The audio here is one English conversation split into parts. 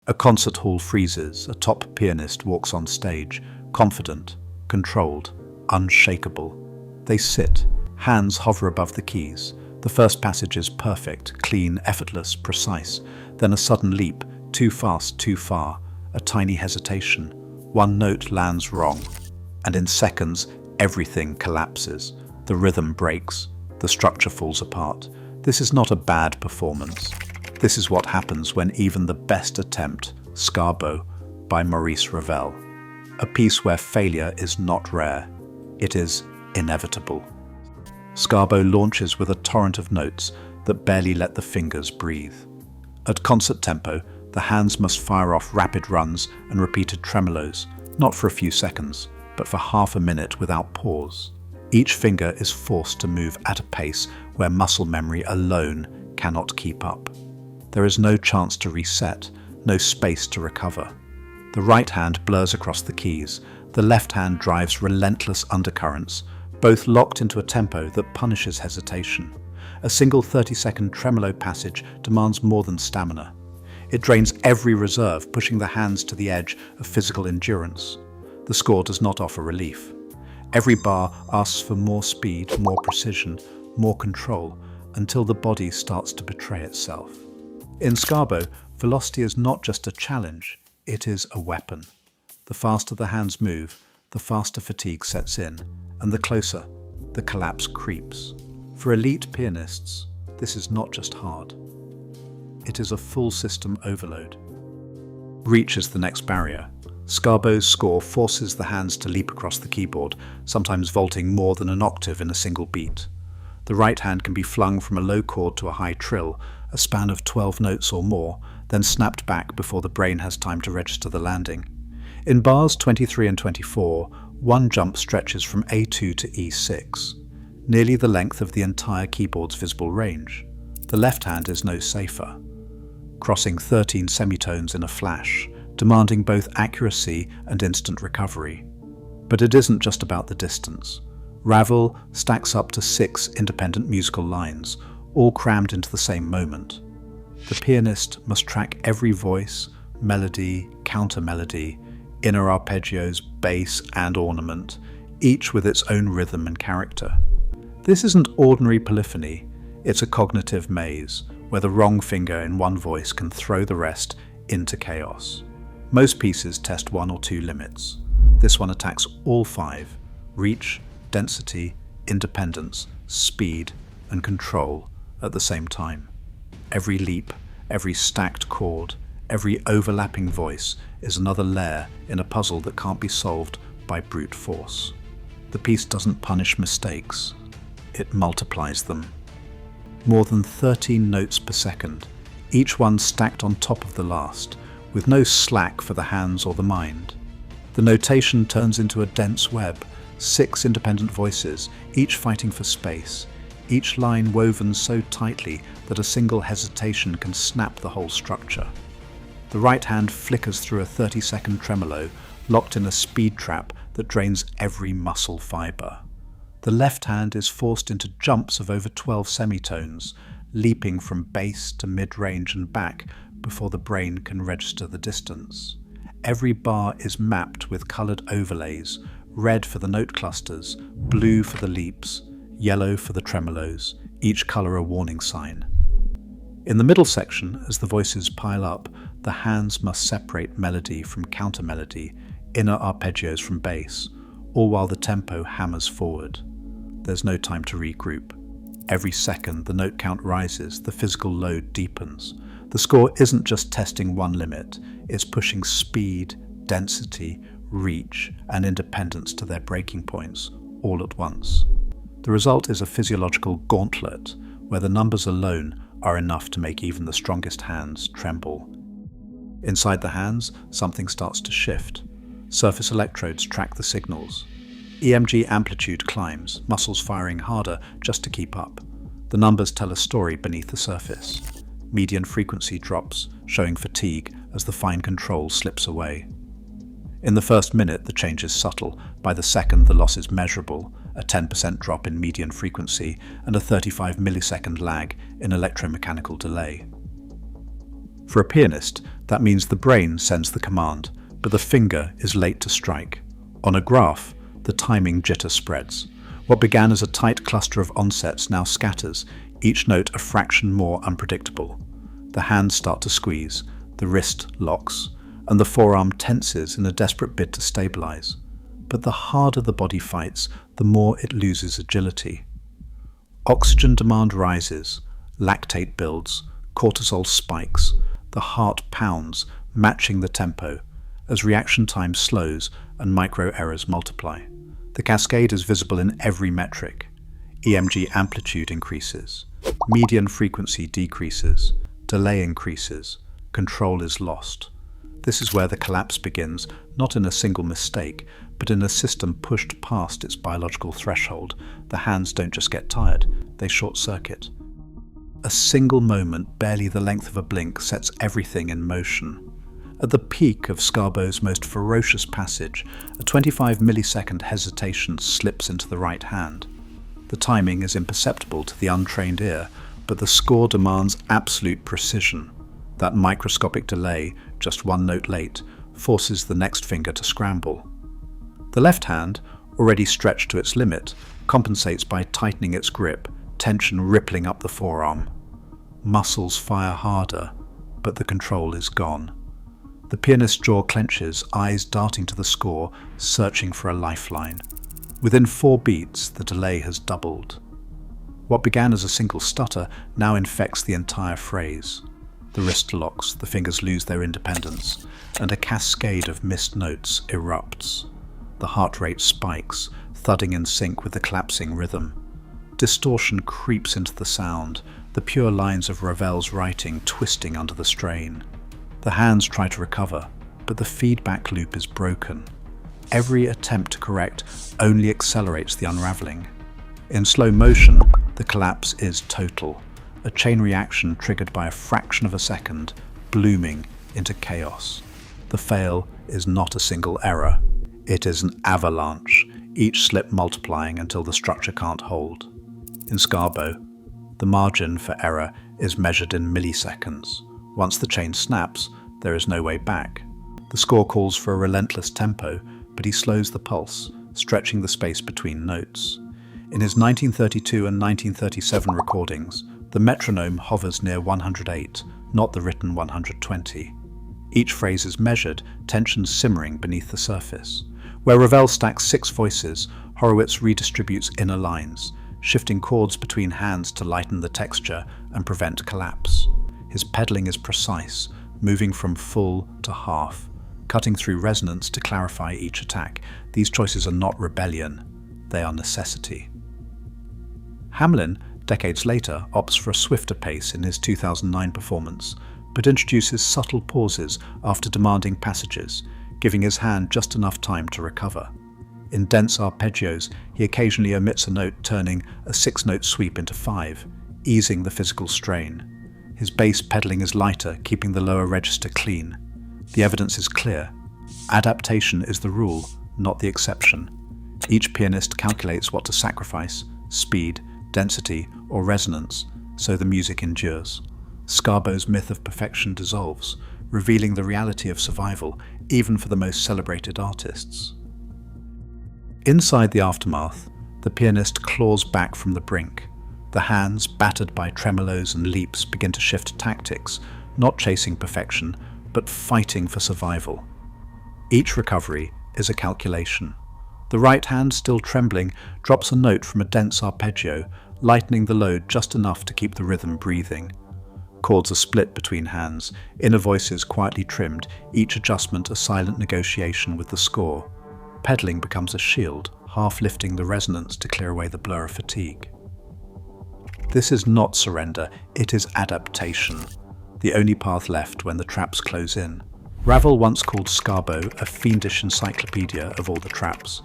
A concert hall freezes, a top pianist walks on stage, confident, controlled, unshakable. They sit, hands hover above the keys. The first passage is perfect, clean, effortless, precise. Then a sudden leap, too fast, too far, a tiny hesitation. One note lands wrong, and in seconds, everything collapses. The rhythm breaks, the structure falls apart. This is not a bad performance. This is what happens when even the best attempt, Scarbo, by Maurice Ravel. A piece where failure is not rare, it is inevitable. Scarbo launches with a torrent of notes that barely let the fingers breathe. At concert tempo, the hands must fire off rapid runs and repeated tremolos, not for a few seconds, but for half a minute without pause. Each finger is forced to move at a pace where muscle memory alone cannot keep up. There is no chance to reset, no space to recover. The right hand blurs across the keys, the left hand drives relentless undercurrents, both locked into a tempo that punishes hesitation. A single 30-second tremolo passage demands more than stamina. It drains every reserve, pushing the hands to the edge of physical endurance. The score does not offer relief. Every bar asks for more speed, more precision, more control, until the body starts to betray itself. In Scarbo, velocity is not just a challenge, it is a weapon. The faster the hands move, the faster fatigue sets in, and the closer, the collapse creeps. For elite pianists, this is not just hard. It is a full system overload. Reach is the next barrier. Scarbo's score forces the hands to leap across the keyboard, sometimes vaulting more than an octave in a single beat. The right hand can be flung from a low chord to a high trill, a span of 12 notes or more, then snapped back before the brain has time to register the landing. In bars 23 and 24, one jump stretches from A2 to E6, nearly the length of the entire keyboard's visible range. The left hand is no safer, crossing 13 semitones in a flash, demanding both accuracy and instant recovery. But it isn't just about the distance. Ravel stacks up to 6 independent musical lines, all crammed into the same moment. The pianist must track every voice, melody, counter-melody, inner arpeggios, bass and ornament, each with its own rhythm and character. This isn't ordinary polyphony, it's a cognitive maze, where the wrong finger in one voice can throw the rest into chaos. Most pieces test 1 or 2 limits. This one attacks all 5: reach, density, independence, speed, and control at the same time. Every leap, every stacked chord, every overlapping voice is another layer in a puzzle that can't be solved by brute force. The piece doesn't punish mistakes, it multiplies them. More than 13 notes per second, each one stacked on top of the last, with no slack for the hands or the mind. The notation turns into a dense web, 6 independent voices, each fighting for space, each line woven so tightly that a single hesitation can snap the whole structure. The right hand flickers through a 30-second tremolo, locked in a speed trap that drains every muscle fiber. The left hand is forced into jumps of over 12 semitones, leaping from bass to mid-range and back before the brain can register the distance. Every bar is mapped with colored overlays, red for the note clusters, blue for the leaps, yellow for the tremolos, each color a warning sign. In the middle section, as the voices pile up, the hands must separate melody from counter-melody, inner arpeggios from bass, all while the tempo hammers forward. There's no time to regroup. Every second, the note count rises, the physical load deepens. The score isn't just testing one limit, it's pushing speed, density, reach, and independence to their breaking points, all at once. The result is a physiological gauntlet, where the numbers alone are enough to make even the strongest hands tremble. Inside the hands, something starts to shift. Surface electrodes track the signals. EMG amplitude climbs, muscles firing harder just to keep up. The numbers tell a story beneath the surface. Median frequency drops, showing fatigue as the fine control slips away. In the first minute, the change is subtle. By the second, the loss is measurable, a 10% drop in median frequency and a 35 millisecond lag in electromechanical delay. For a pianist, that means the brain sends the command, but the finger is late to strike. On a graph, the timing jitter spreads. What began as a tight cluster of onsets now scatters, each note a fraction more unpredictable. The hands start to squeeze, the wrist locks, and the forearm tenses in a desperate bid to stabilize. But the harder the body fights, the more it loses agility. Oxygen demand rises, lactate builds, cortisol spikes, the heart pounds, matching the tempo, as reaction time slows and micro-errors multiply. The cascade is visible in every metric. EMG amplitude increases, median frequency decreases, delay increases, control is lost. This is where the collapse begins, not in a single mistake, but in a system pushed past its biological threshold. The hands don't just get tired, they short-circuit. A single moment, barely the length of a blink, sets everything in motion. At the peak of Scarbo's most ferocious passage, a 25-millisecond hesitation slips into the right hand. The timing is imperceptible to the untrained ear, but the score demands absolute precision. That microscopic delay, just one note late, forces the next finger to scramble. The left hand, already stretched to its limit, compensates by tightening its grip, tension rippling up the forearm. Muscles fire harder, but the control is gone. The pianist's jaw clenches, eyes darting to the score, searching for a lifeline. Within 4 beats, the delay has doubled. What began as a single stutter now infects the entire phrase. The wrist locks, the fingers lose their independence, and a cascade of missed notes erupts. The heart rate spikes, thudding in sync with the collapsing rhythm. Distortion creeps into the sound, the pure lines of Ravel's writing twisting under the strain. The hands try to recover, but the feedback loop is broken. Every attempt to correct only accelerates the unraveling. In slow motion, the collapse is total, a chain reaction triggered by a fraction of a second, blooming into chaos. The fail is not a single error. It is an avalanche, each slip multiplying until the structure can't hold. In Scarbo, the margin for error is measured in milliseconds. Once the chain snaps, there is no way back. The score calls for a relentless tempo, but he slows the pulse, stretching the space between notes. In his 1932 and 1937 recordings, the metronome hovers near 108, not the written 120. Each phrase is measured, tension simmering beneath the surface. Where Ravel stacks 6 voices, Horowitz redistributes inner lines, shifting chords between hands to lighten the texture and prevent collapse. His pedaling is precise, moving from full to half, cutting through resonance to clarify each attack. These choices are not rebellion, they are necessity. Hamelin, decades later, opts for a swifter pace in his 2009 performance, but introduces subtle pauses after demanding passages, giving his hand just enough time to recover. In dense arpeggios, he occasionally omits a note, turning a 6-note sweep into 5, easing the physical strain. His bass pedaling is lighter, keeping the lower register clean. The evidence is clear. Adaptation is the rule, not the exception. Each pianist calculates what to sacrifice, speed, density, or resonance, so the music endures. Scarbo's myth of perfection dissolves, revealing the reality of survival, even for the most celebrated artists. Inside the aftermath, the pianist claws back from the brink. The hands, battered by tremolos and leaps, begin to shift tactics, not chasing perfection, but fighting for survival. Each recovery is a calculation. The right hand, still trembling, drops a note from a dense arpeggio, lightening the load just enough to keep the rhythm breathing. Chords are split between hands, inner voices quietly trimmed, each adjustment a silent negotiation with the score. Pedaling becomes a shield, half lifting the resonance to clear away the blur of fatigue. This is not surrender, it is adaptation, the only path left when the traps close in. Ravel once called Scarbo a fiendish encyclopedia of all the traps.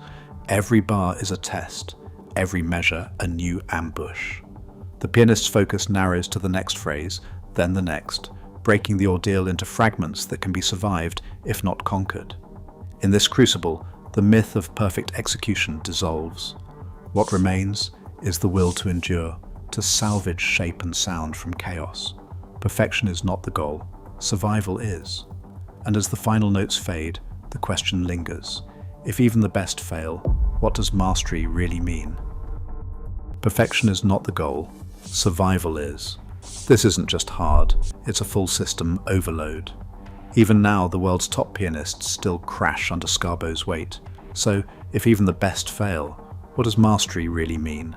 Every bar is a test, every measure a new ambush. The pianist's focus narrows to the next phrase, then the next, breaking the ordeal into fragments that can be survived, if not conquered. In this crucible, the myth of perfect execution dissolves. What remains is the will to endure, to salvage shape and sound from chaos. Perfection is not the goal, survival is. And as the final notes fade, the question lingers. If even the best fail, what does mastery really mean? Perfection is not the goal, survival is. This isn't just hard, it's a full system overload. Even now, the world's top pianists still crash under Scarbo's weight. So, if even the best fail, what does mastery really mean?